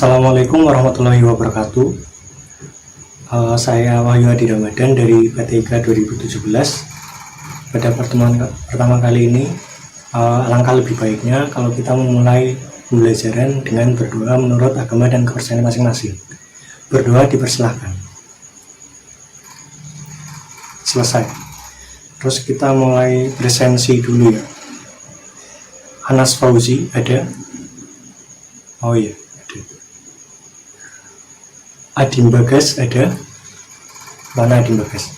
Assalamualaikum warahmatullahi wabarakatuh. Saya Wahyu Hadi Ramadan dari PTIK 2017. Pada pertemuan pertama kali ini, alangkah lebih baiknya kalau kita memulai pembelajaran dengan berdoa menurut agama dan kepercayaan masing-masing. Berdoa dipersilahkan. Selesai. Terus kita mulai presensi dulu ya. Anas Fauzi ada? Oh iya, ada. Adim Bagas ada? Mana Adim Bagas?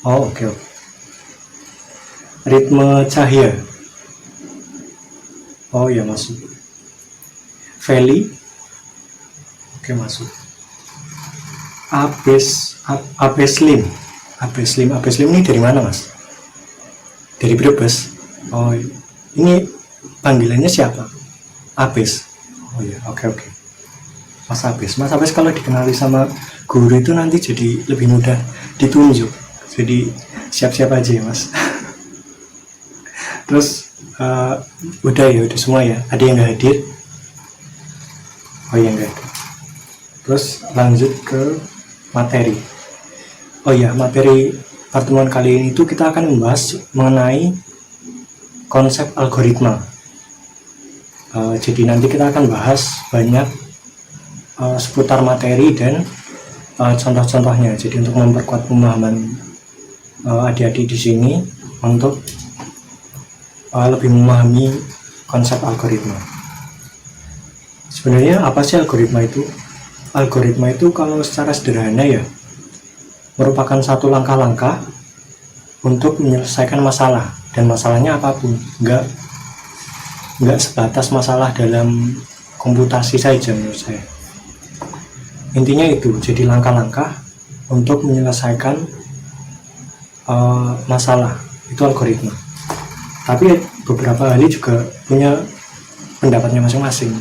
Oh oke. Ritme Cahya. Oh ya, masuk. Feli. Oke, masuk. Abeslim. Abeslim ini dari mana, Mas? Dari Brebes. Oh, ini panggilannya siapa? Abes. Oh ya, oke. Mas Abes kalau dikenali sama guru itu nanti jadi lebih mudah ditunjuk. Jadi siap-siap aja ya, Mas. Terus udah semua ya. Ada yang nggak hadir? Oh ya, nggak ada. Terus lanjut ke materi. Oh ya, materi pertemuan kali ini itu kita akan membahas mengenai konsep algoritma. Jadi nanti kita akan bahas banyak seputar materi dan contoh-contohnya. Jadi untuk memperkuat pemahaman adik-adik di sini untuk lebih memahami konsep algoritma. Sebenarnya apa sih algoritma itu? Algoritma itu kalau secara sederhana ya merupakan satu langkah-langkah untuk menyelesaikan masalah, dan masalahnya apapun, nggak sebatas masalah dalam komputasi saja menurut saya. Intinya itu, jadi langkah-langkah untuk menyelesaikan masalah, itu algoritma. Tapi beberapa ahli juga punya pendapatnya masing-masing.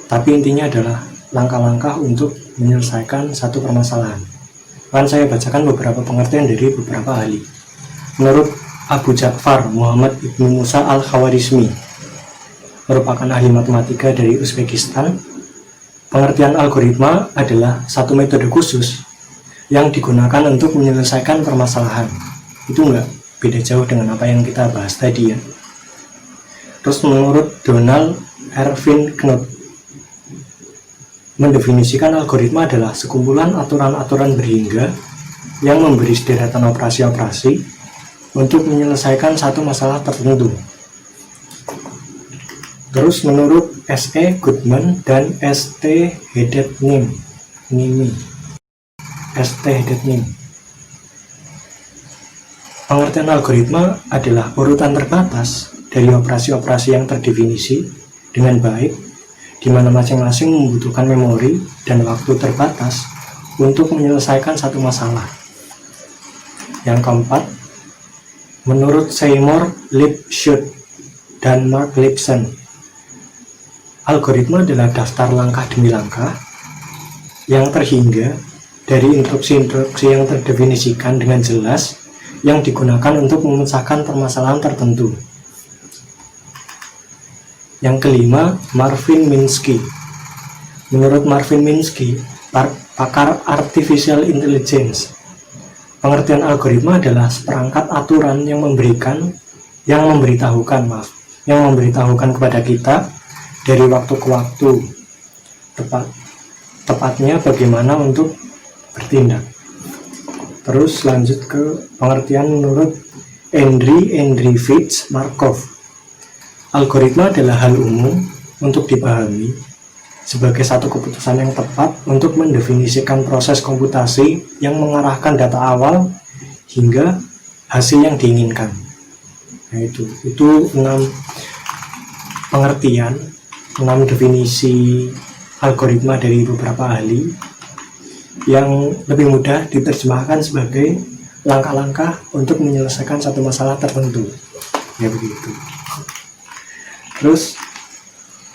Tapi intinya adalah langkah-langkah untuk menyelesaikan satu permasalahan. Akan saya bacakan beberapa pengertian dari beberapa ahli. Menurut Abu Ja'far Muhammad Ibnu Musa Al-Khawarizmi, merupakan ahli matematika dari Uzbekistan, pengertian algoritma adalah satu metode khusus yang digunakan untuk menyelesaikan permasalahan. Itu enggak beda jauh dengan apa yang kita bahas tadi ya. Terus menurut Donald Ervin Knuth, mendefinisikan algoritma adalah sekumpulan aturan-aturan berhingga yang memberi sederetan operasi-operasi untuk menyelesaikan satu masalah tertentu. Terus menurut S.E. Goodman dan S.T. Hedetnim, pengertian algoritma adalah urutan terbatas dari operasi-operasi yang terdefinisi dengan baik, di mana masing-masing membutuhkan memori dan waktu terbatas untuk menyelesaikan satu masalah. Yang keempat, menurut Seymour Lipschutz dan Mark Lipson, algoritma adalah daftar langkah demi langkah yang terhingga dari instruksi-instruksi yang terdefinisikan dengan jelas yang digunakan untuk memecahkan permasalahan tertentu. Yang kelima, Marvin Minsky. Menurut Marvin Minsky, pakar artificial intelligence, pengertian algoritma adalah seperangkat aturan yang memberitahukan kepada kita dari waktu ke waktu tepatnya bagaimana untuk bertindak. Terus lanjut ke pengertian menurut Andrew Fitz Markov. Algoritma adalah hal umum untuk dipahami sebagai satu keputusan yang tepat untuk mendefinisikan proses komputasi yang mengarahkan data awal hingga hasil yang diinginkan. Nah, itu 6 pengertian, 6 definisi algoritma dari beberapa ahli yang lebih mudah diterjemahkan sebagai langkah-langkah untuk menyelesaikan satu masalah tertentu. Ya begitu. Terus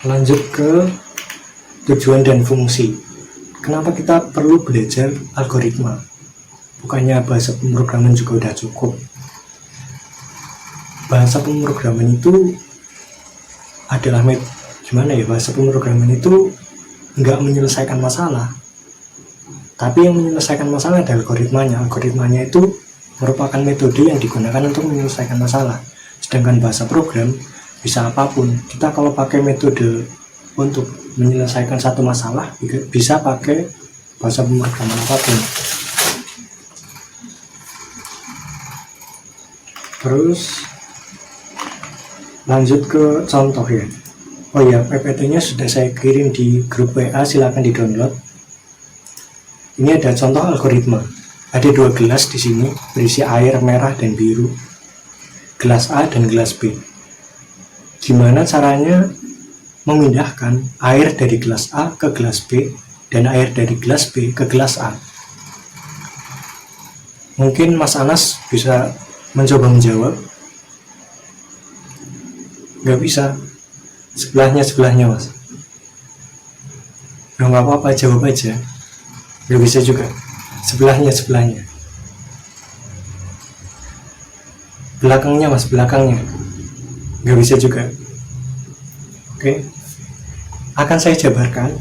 lanjut ke tujuan dan fungsi. Kenapa kita perlu belajar algoritma? Bukannya bahasa pemrograman juga udah cukup. Bahasa pemrograman itu adalah bahasa pemrograman itu nggak menyelesaikan masalah, tapi yang menyelesaikan masalah adalah algoritmanya. Algoritmanya itu merupakan metode yang digunakan untuk menyelesaikan masalah. Sedangkan bahasa program bisa apapun. Kita kalau pakai metode untuk menyelesaikan satu masalah, bisa pakai bahasa pemrograman apapun. Terus lanjut ke contoh ya. Oh ya, PPT-nya sudah saya kirim di grup WA, silakan di-download. Ini ada contoh algoritma. Ada 2 gelas di sini berisi air merah dan biru. Gelas A dan gelas B. Gimana caranya memindahkan air dari gelas A ke gelas B dan air dari gelas B ke gelas A? Mungkin Mas Anas bisa mencoba menjawab. Nggak bisa. Sebelahnya Mas. Ya nggak apa-apa, jawab aja. Nggak bisa juga. Sebelahnya. Belakangnya Mas, belakangnya. Nggak bisa juga. Oke. Akan saya jabarkan.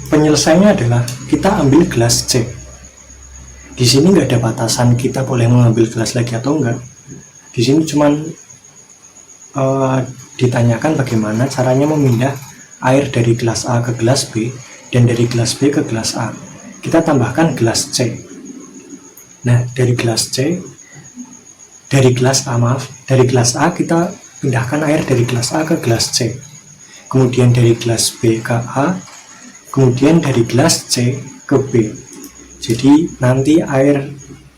Penyelesaiannya adalah kita ambil gelas C. Di sini nggak ada batasan kita boleh mengambil gelas lagi atau enggak. Di sini cuman ditanyakan bagaimana caranya memindah air dari gelas A ke gelas B dan dari gelas B ke gelas A. Kita tambahkan gelas C. Nah, dari gelas A kita pindahkan air dari gelas A ke gelas C. Kemudian dari gelas B ke A, kemudian dari gelas C ke B. Jadi nanti air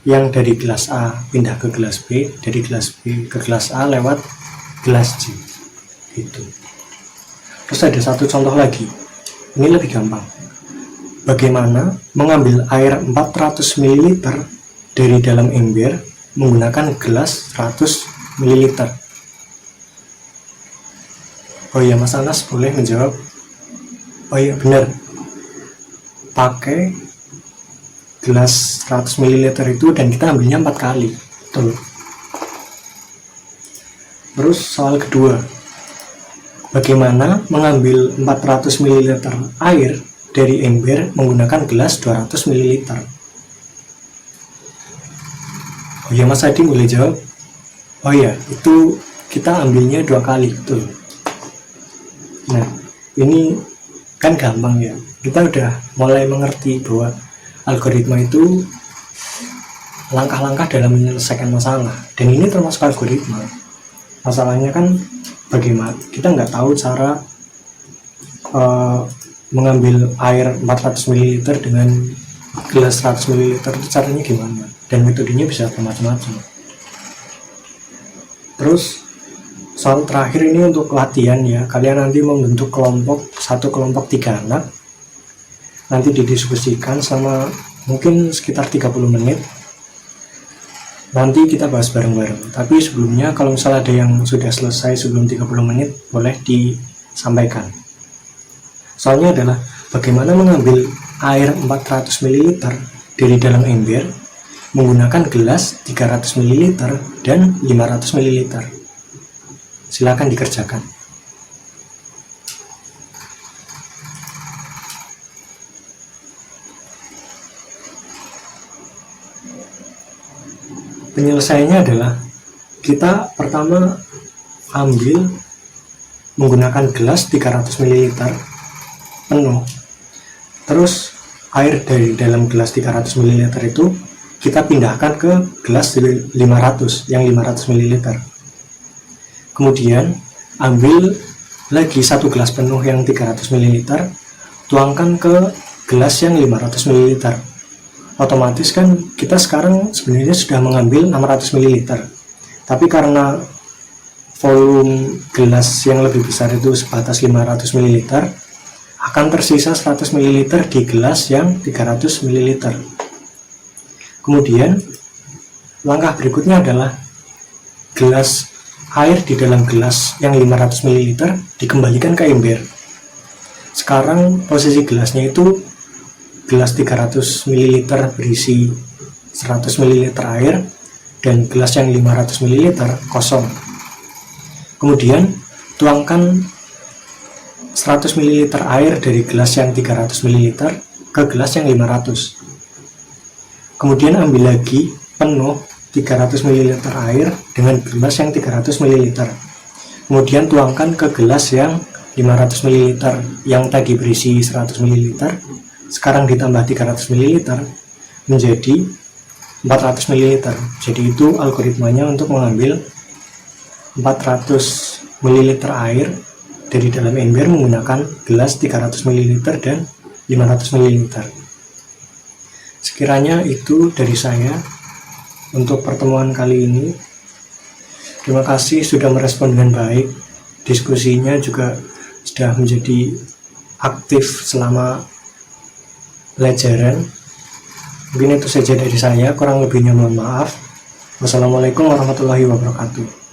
yang dari gelas A pindah ke gelas B, dari gelas B ke gelas A lewat gelas C. Gitu. Terus ada satu contoh lagi. Ini lebih gampang. Bagaimana mengambil air 400 ml dari dalam ember menggunakan gelas 100 ml? Oh iya, Mas Anas boleh menjawab. Oh iya, benar. Pakai gelas 100 ml itu dan kita ambilnya 4 kali. Betul. Terus soal kedua, bagaimana mengambil 400 ml air dari ember menggunakan gelas 200 ml? Oh ya, Mas Adi boleh jawab. Oh ya, itu kita ambilnya 2 kali. Betul. Nah, ini kan gampang ya. Kita udah mulai mengerti bahwa algoritma itu langkah-langkah dalam menyelesaikan masalah, dan ini termasuk algoritma. Masalahnya kan bagaimana kita nggak tahu cara mengambil air 400 ml dengan gelas 100 ml itu caranya gimana, dan metodenya bisa bermacam-macam. Terus soal terakhir ini untuk latihan ya, kalian nanti membentuk satu kelompok 3 anak, nanti didiskusikan selama mungkin sekitar 30 menit. Nanti kita bahas bareng-bareng. Tapi sebelumnya kalau misalnya ada yang sudah selesai sebelum 30 menit, boleh disampaikan. Soalnya adalah bagaimana mengambil air 400 ml dari dalam ember menggunakan gelas 300 ml dan 500 ml. Silakan dikerjakan. Penyelesaiannya adalah kita pertama ambil menggunakan gelas 300 ml penuh. Terus air dari dalam gelas 300 ml itu kita pindahkan ke gelas 500 yang 500 ml. Kemudian ambil lagi satu gelas penuh yang 300 ml, tuangkan ke gelas yang 500 ml. Otomatis kan kita sekarang sebenarnya sudah mengambil 600 ml, tapi karena volume gelas yang lebih besar itu sebatas 500 ml, akan tersisa 100 ml di gelas yang 300 ml. Kemudian langkah berikutnya adalah gelas air di dalam gelas yang 500 ml dikembalikan ke ember. Sekarang posisi gelasnya itu gelas 300 ml berisi 100 ml air dan gelas yang 500 ml kosong. Kemudian tuangkan 100 ml air dari gelas yang 300 ml ke gelas yang 500. Kemudian ambil lagi penuh 300 ml air dengan gelas yang 300 ml. Kemudian tuangkan ke gelas yang 500 ml yang tadi berisi 100 ml. Sekarang ditambah 300 ml menjadi 400 ml. Jadi itu algoritmanya untuk mengambil 400 ml air dari dalam ember menggunakan gelas 300 ml dan 500 ml. Sekiranya itu dari saya untuk pertemuan kali ini. Terima kasih sudah merespon dengan baik. Diskusinya juga sudah menjadi aktif selama pelajaran. Mungkin itu saja dari saya, kurang lebihnya mohon maaf. Wassalamualaikum warahmatullahi wabarakatuh.